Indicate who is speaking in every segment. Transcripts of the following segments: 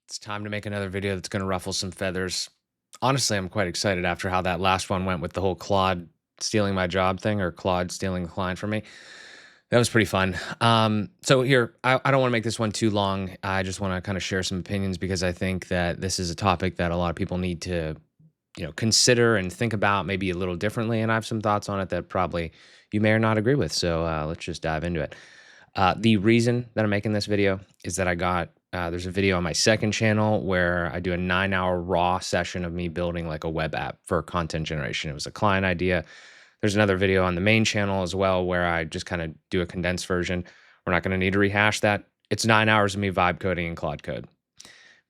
Speaker 1: It's time to make another video that's going to ruffle some feathers. Honestly, I'm quite excited after how that last one went with the whole Claude stealing my job thing or Claude stealing the client from me. That was pretty fun. So here, I don't want to make this one too long. I just want to kind of share some opinions because I think that this is a topic that a lot of people need to, consider and think about maybe a little differently. And I have some thoughts on it that probably you may or not agree with. So let's just dive into it. The reason that I'm making this video is that there's a video on my second channel where I do a 9-hour raw session of me building like a web app for content generation. It was a client idea. There's another video on the main channel as well where I just kind of do a condensed version. We're not going to need to rehash that. It's 9 hours of me vibe coding in Claude Code.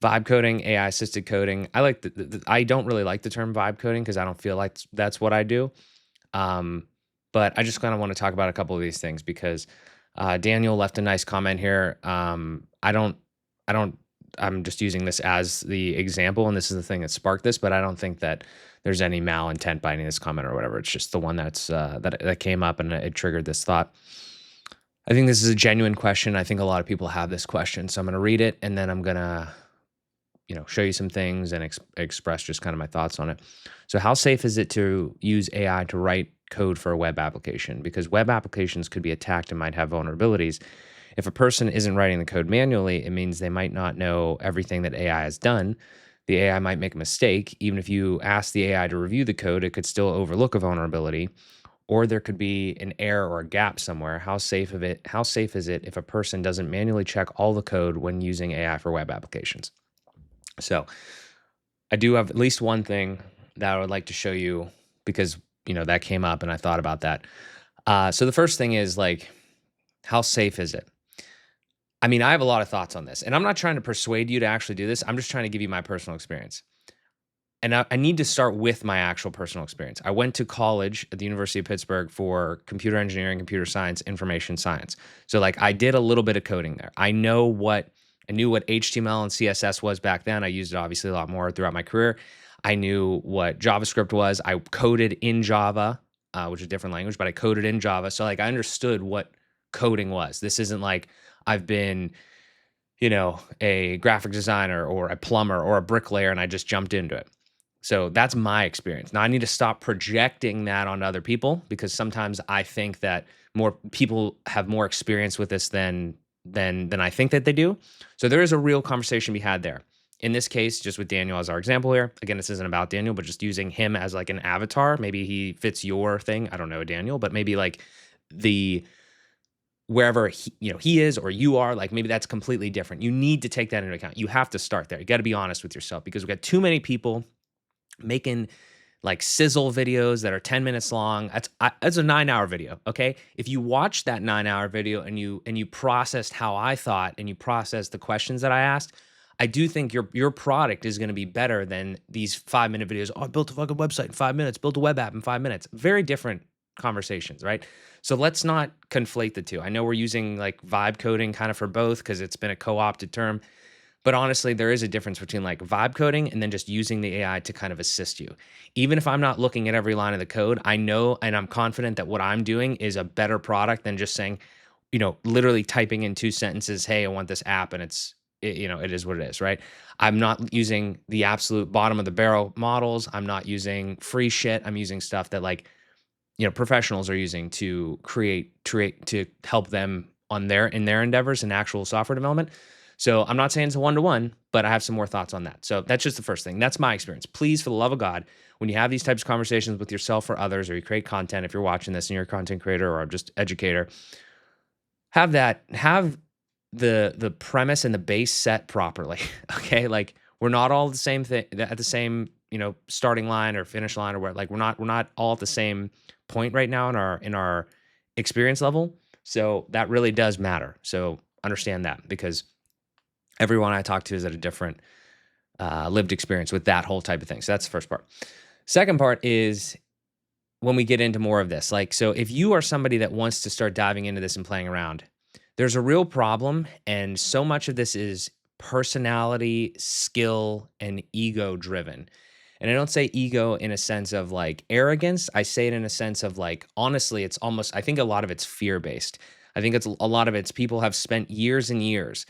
Speaker 1: Vibe coding, AI assisted coding. I don't really like the term vibe coding because I don't feel like that's what I do. But I just kind of want to talk about a couple of these things because Daniel left a nice comment here. I don't, I'm just using this as the example, and this is the thing that sparked this, but I don't think that there's any malintent by any of this comment or whatever. It's just the one that came up and it triggered this thought. I think this is a genuine question. I think a lot of people have this question. So I'm going to read it and then I'm going to, show you some things and express just kind of my thoughts on it. So how safe is it to use AI to write code for a web application? Because web applications could be attacked and might have vulnerabilities. If a person isn't writing the code manually, it means they might not know everything that AI has done. The AI might make a mistake. Even if you ask the AI to review the code, it could still overlook a vulnerability, or there could be an error or a gap somewhere. How safe is it if a person doesn't manually check all the code when using AI for web applications? So I do have at least one thing that I would like to show you because, that came up and I thought about that. So the first thing is like, how safe is it? I mean, I have a lot of thoughts on this, and I'm not trying to persuade you to actually do this. I'm just trying to give you my personal experience. And I need to start with my actual personal experience. I went to college at the University of Pittsburgh for computer engineering, computer science, information science. So like I did a little bit of coding there. I knew what HTML and CSS was back then. I used it obviously a lot more throughout my career. I knew what JavaScript was. I coded in Java, which is a different language, but I coded in Java. So like I understood what coding was. This isn't like I've been, a graphic designer or a plumber or a bricklayer and I just jumped into it. So that's my experience. Now I need to stop projecting that on other people because sometimes I think that more people have more experience with this than I think that they do. So there is a real conversation to be had there. In this case, just with Daniel as our example here. Again, this isn't about Daniel, but just using him as like an avatar. Maybe he fits your thing. I don't know, Daniel, but maybe like wherever he is or you are, like maybe that's completely different. You need to take that into account. You have to start there. You got to be honest with yourself because we've got too many people making like sizzle videos that are 10 minutes long. That's a 9-hour video. Okay. If you watch that 9-hour video and you processed how I thought and you processed the questions that I asked, I do think your product is going to be better than these 5-minute videos. Oh, I built a fucking website in 5 minutes, built a web app in 5 minutes. Very different conversations, right? So let's not conflate the two. I know we're using like vibe coding kind of for both because it's been a co-opted term. But honestly, there is a difference between like vibe coding and then just using the AI to kind of assist you. Even if I'm not looking at every line of the code, I know and I'm confident that what I'm doing is a better product than just saying, literally typing in 2 sentences, hey, I want this app, and it is what it is, right? I'm not using the absolute bottom of the barrel models. I'm not using free shit. I'm using stuff that like, professionals are using to to help them in their endeavors in actual software development. So I'm not saying it's a one-to-one, but I have some more thoughts on that. So that's just the first thing. That's my experience. Please, for the love of God, when you have these types of conversations with yourself or others, or you create content, if you're watching this and you're a content creator or just educator, have the premise and the base set properly. Okay. Like we're not all the same thing at the same, starting line or finish line or where, like we're not all at the same point right now in our experience level. So that really does matter. So understand that because everyone I talk to is at a different lived experience with that whole type of thing. So that's the first part. Second part is when we get into more of this. Like, so if you are somebody that wants to start diving into this and playing around, there's a real problem. And so much of this is personality, skill, and ego driven. And I don't say ego in a sense of like arrogance. I say it in a sense of like, honestly, it's almost, I think a lot of it's fear based. I think a lot of it's people have spent years and years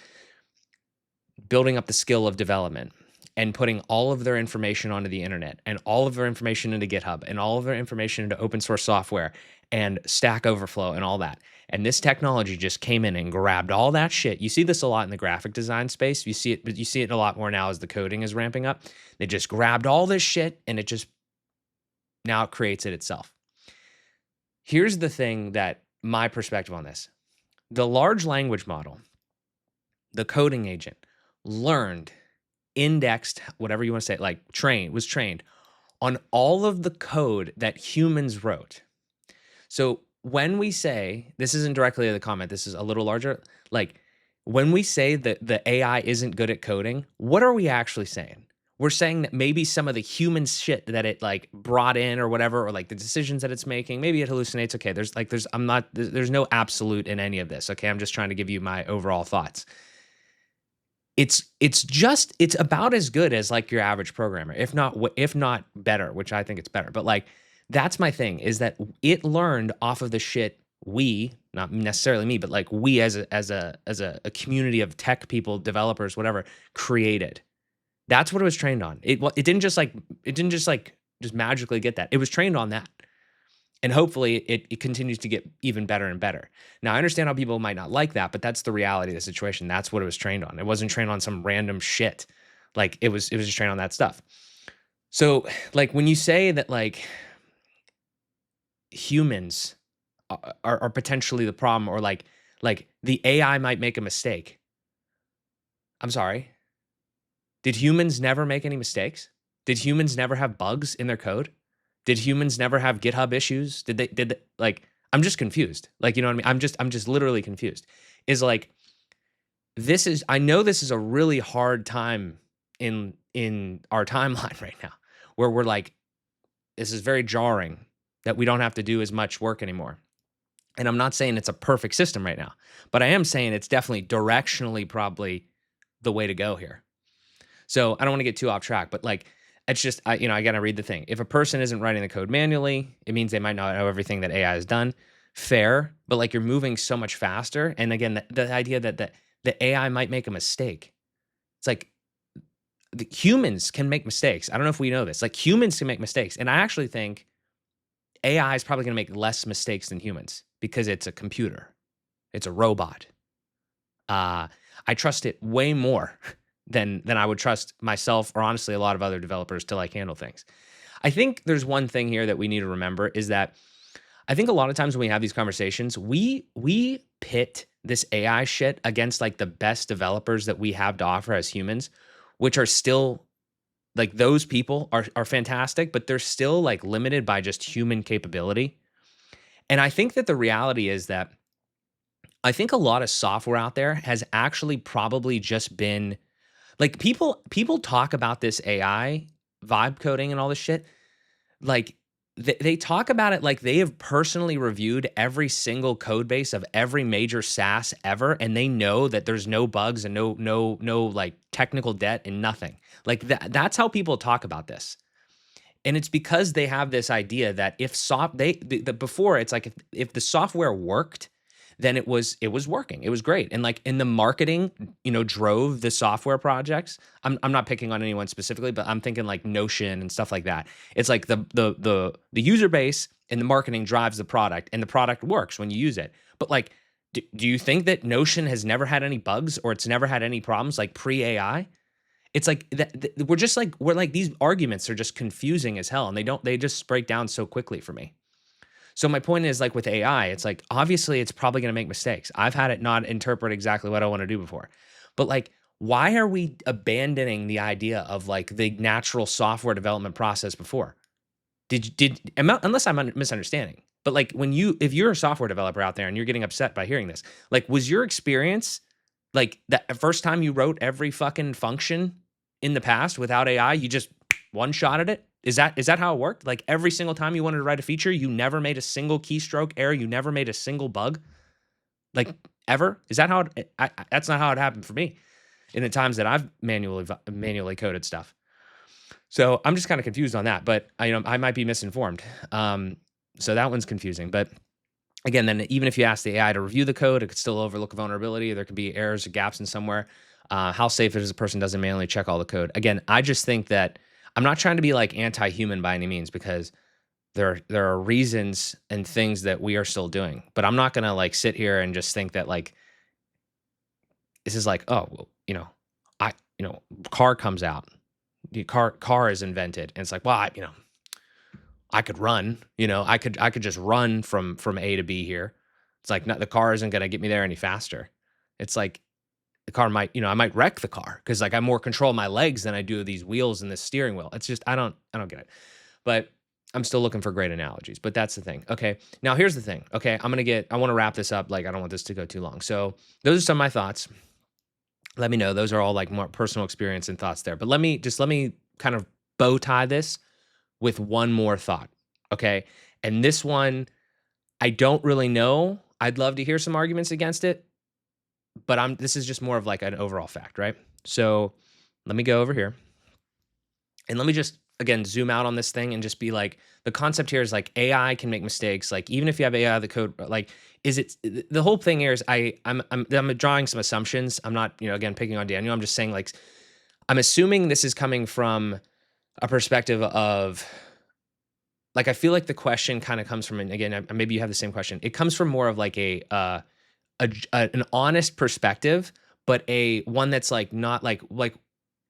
Speaker 1: building up the skill of development and putting all of their information onto the internet and all of their information into GitHub and all of their information into open source software and Stack Overflow and all that. And this technology just came in and grabbed all that shit. You see this a lot in the graphic design space. You see it, but you see it a lot more now as the coding is ramping up. They just grabbed all this shit and it just now it creates it itself. Here's the thing that my perspective on this. The large language model, the coding agent, learned, indexed, whatever you want to say, like was trained on all of the code that humans wrote. So when we say, this isn't directly the comment, this is a little larger, like when we say that the AI isn't good at coding, what are we actually saying? We're saying that maybe some of the human shit that it like brought in or whatever, or like the decisions that it's making, maybe it hallucinates. Okay, there's no absolute in any of this. Okay, I'm just trying to give you my overall thoughts. It's about as good as like your average programmer, if not better, which I think it's better. But like that's my thing, is that it learned off of the shit we, not necessarily me, but like we as a community of tech people, developers, whatever, created. That's what it was trained on. It didn't just magically get that. It was trained on that. And hopefully it continues to get even better and better. Now, I understand how people might not like that, but that's the reality of the situation. That's what it was trained on. It wasn't trained on some random shit. Like it was just trained on that stuff. So like when you say that like humans are potentially the problem, or like the AI might make a mistake. I'm sorry. Did humans never make any mistakes? Did humans never have bugs in their code? Did humans never have GitHub issues? Did they like, I'm just confused. Like, you know what I mean? I'm just literally confused. Is like, I know this is a really hard time in our timeline right now, where we're like, this is very jarring that we don't have to do as much work anymore. And I'm not saying it's a perfect system right now, but I am saying it's definitely directionally probably the way to go here. So I don't want to get too off track, but like, it's just, I got to read the thing. If a person isn't writing the code manually, it means they might not know everything that AI has done. Fair, but like you're moving so much faster. And again, the idea that the AI might make a mistake. It's like the humans can make mistakes. I don't know if we know this. Like humans can make mistakes. And I actually think AI is probably going to make less mistakes than humans because it's a computer. It's a robot. I trust it way more than I would trust myself, or honestly a lot of other developers, to like handle things. I think there's one thing here that we need to remember, is that I think a lot of times when we have these conversations, we pit this AI shit against like the best developers that we have to offer as humans, which are still like, those people are fantastic, but they're still like limited by just human capability. And I think that the reality is that I think a lot of software out there has actually probably just been like, people talk about this AI vibe coding and all this shit. Like they talk about it like they have personally reviewed every single code base of every major SaaS ever, and they know that there's no bugs and no like technical debt and nothing. Like that's how people talk about this. And it's because they have this idea that if before, it's like if the software worked, then it was working. It was great. And like in the marketing, drove the software projects. I'm not picking on anyone specifically, but I'm thinking like Notion and stuff like that. It's like the user base and the marketing drives the product, and the product works when you use it. But like, do you think that Notion has never had any bugs, or it's never had any problems like pre-AI? It's like we're like these arguments are just confusing as hell, and they just break down so quickly for me. So my point is, like with AI, it's like, obviously it's probably going to make mistakes. I've had it not interpret exactly what I want to do before. But like, why are we abandoning the idea of like the natural software development process before? Unless I'm misunderstanding. But like if you're a software developer out there and you're getting upset by hearing this, like, was your experience like that first time you wrote every fucking function in the past without AI, you just one-shotted it? Is that how it worked? Like every single time you wanted to write a feature, you never made a single keystroke error, you never made a single bug, like ever? Is that how that's not how it happened for me in the times that I've manually coded stuff. So I'm just kind of confused on that, but I might be misinformed. So that one's confusing. But again, then even if you ask the AI to review the code, it could still overlook a vulnerability. There could be errors or gaps in somewhere. How safe it is a person doesn't manually check all the code. Again, I just think that I'm not trying to be like anti-human by any means, because there are reasons and things that we are still doing. But I'm not gonna like sit here and just think that like this is like, oh, well, I, car comes out, the car is invented, and it's like, well, I could run, I could just run from A to B here. It's like, no, the car isn't gonna get me there any faster. It's like the car might, I might wreck the car because like I more control my legs than I do these wheels and this steering wheel. It's just I don't get it. But I'm still looking for great analogies. But that's the thing. Okay. Now here's the thing. Okay. I want to wrap this up. Like, I don't want this to go too long. So those are some of my thoughts. Let me know. Those are all like more personal experience and thoughts there. But let me kind of bow tie this with one more thought. Okay. And this one, I don't really know. I'd love to hear some arguments against it, but this is just more of like an overall fact, right? So let me go over here and let me just again zoom out on this thing and just be like, the concept here is like AI can make mistakes. Like, even if you have AI, the code, like, is it the whole thing here is I'm drawing some assumptions. I'm not, again, picking on Daniel. I'm just saying, like, I'm assuming this is coming from a perspective of, like, I feel like the question kind of comes from, and again, maybe you have the same question. It comes from more of like an honest perspective, but a one that's like not like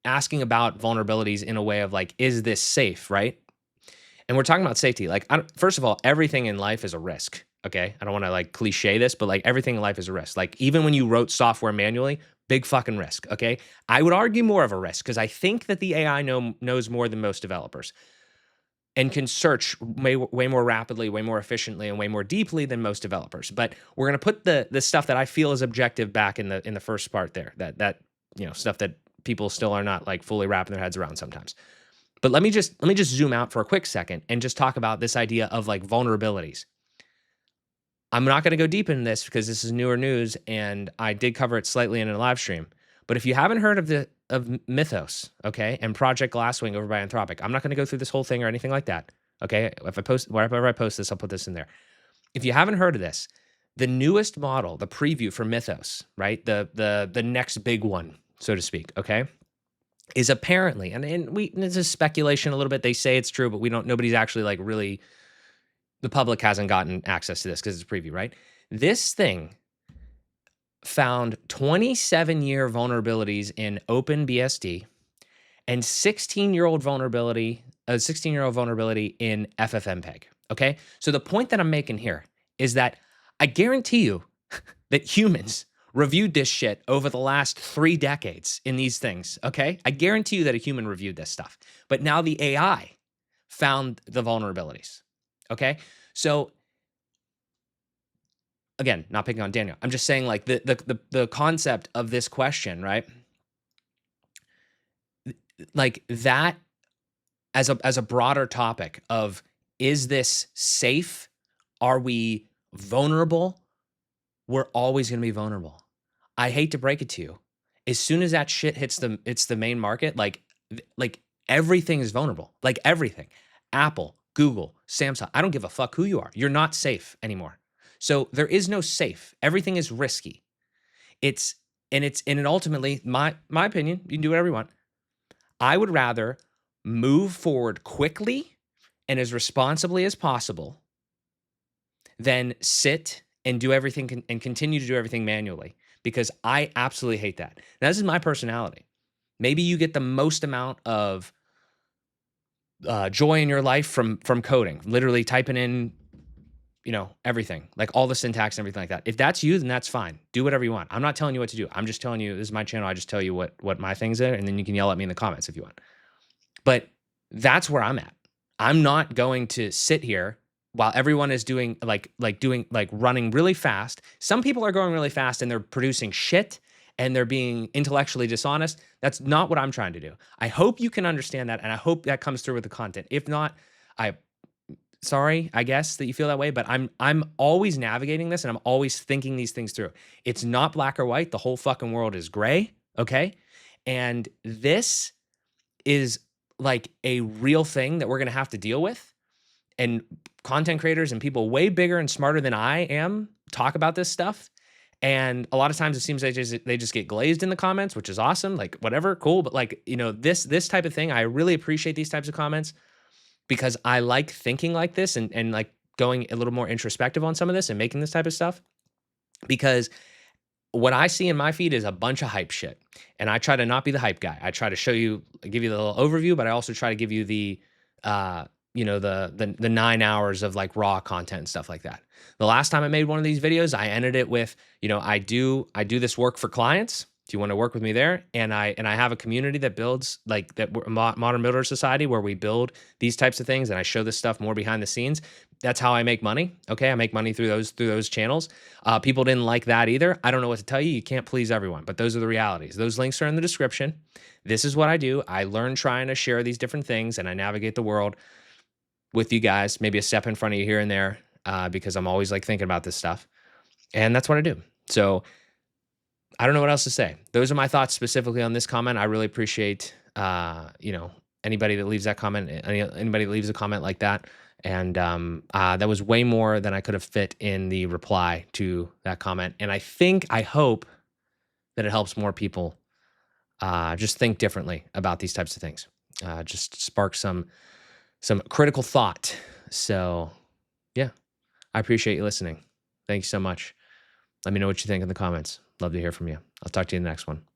Speaker 1: asking about vulnerabilities in a way of like, is this safe, right? And we're talking about safety. Like, first of all, everything in life is a risk. Okay, I don't want to like cliche this, but like everything in life is a risk. Like, even when you wrote software manually, big fucking risk. Okay, I would argue more of a risk because I think that the AI knows more than most developers and can search way more rapidly, way more efficiently, and way more deeply than most developers. But we're gonna put the stuff that I feel is objective back in the first part there. That stuff that people still are not like fully wrapping their heads around sometimes. But let me just zoom out for a quick second and just talk about this idea of like vulnerabilities. I'm not going to go deep into this because this is newer news, and I did cover it slightly in a live stream. But if you haven't heard of Mythos, okay, and Project Glasswing over by Anthropic, I'm not going to go through this whole thing or anything like that. Okay, wherever I post this, I'll put this in there. If you haven't heard of this, the newest model, the preview for Mythos, right, the next big one, so to speak, okay, is apparently, and this is speculation a little bit. They say it's true, but nobody's actually like really, the public hasn't gotten access to this because it's a preview, right? This thing found 27-year vulnerabilities in OpenBSD and 16-year-old vulnerability in FFmpeg. Okay, so the point that I'm making here is that I guarantee you that humans reviewed this shit over the last 3 decades in these things. Okay, I guarantee you that a human reviewed this stuff, but now the AI found the vulnerabilities. Okay, so again, not picking on Daniel. I'm just saying, like, the concept of this question, right? Like that as a broader topic of, is this safe? Are we vulnerable? We're always going to be vulnerable. I hate to break it to you. As soon as that shit hits the main market, like everything is vulnerable. Like everything. Apple, Google, Samsung, I don't give a fuck who you are. You're not safe anymore. So there is no safe. Everything is risky. And ultimately, my opinion, you can do whatever you want. I would rather move forward quickly and as responsibly as possible than sit and do everything and continue to do everything manually, because I absolutely hate that. Now, this is my personality. Maybe you get the most amount of joy in your life from coding, literally typing in, everything, like all the syntax and everything like that. If that's you, then that's fine. Do whatever you want. I'm not telling you what to do. I'm just telling you, this is my channel. I just tell you what my things are, and then you can yell at me in the comments if you want. But that's where I'm at. I'm not going to sit here while everyone is doing running really fast. Some people are going really fast and they're producing shit and they're being intellectually dishonest. That's not what I'm trying to do. I hope you can understand that, and I hope that comes through with the content. If not, sorry, I guess that you feel that way, but I'm always navigating this and I'm always thinking these things through. It's not black or white. The whole fucking world is gray, okay? And this is like a real thing that we're going to have to deal with. And content creators and people way bigger and smarter than I am talk about this stuff. And a lot of times it seems they just get glazed in the comments, which is awesome. Like whatever, cool. But like, this type of thing, I really appreciate these types of comments because I like thinking like this and like going a little more introspective on some of this and making this type of stuff. Because what I see in my feed is a bunch of hype shit. And I try to not be the hype guy. I try to give you the little overview, but I also try to give you uh, the 9 hours of like raw content and stuff like that. The last time I made one of these videos, I ended it with, I do this work for clients. Do you want to work with me there? And I have a community that builds like that modern builder society where we build these types of things, and I show this stuff more behind the scenes. That's how I make money. Okay, I make money through those channels. People didn't like that either. I don't know what to tell you. You can't please everyone, but those are the realities. Those links are in the description. This is what I do. I learn trying to share these different things, and I navigate the world with you guys. Maybe a step in front of you here and there, because I'm always like thinking about this stuff, and that's what I do. So I don't know what else to say. Those are my thoughts specifically on this comment. I really appreciate, anybody that leaves that comment, anybody that leaves a comment like that. And that was way more than I could have fit in the reply to that comment. And I hope that it helps more people just think differently about these types of things. Just spark some critical thought. So yeah, I appreciate you listening. Thank you so much. Let me know what you think in the comments. Love to hear from you. I'll talk to you in the next one.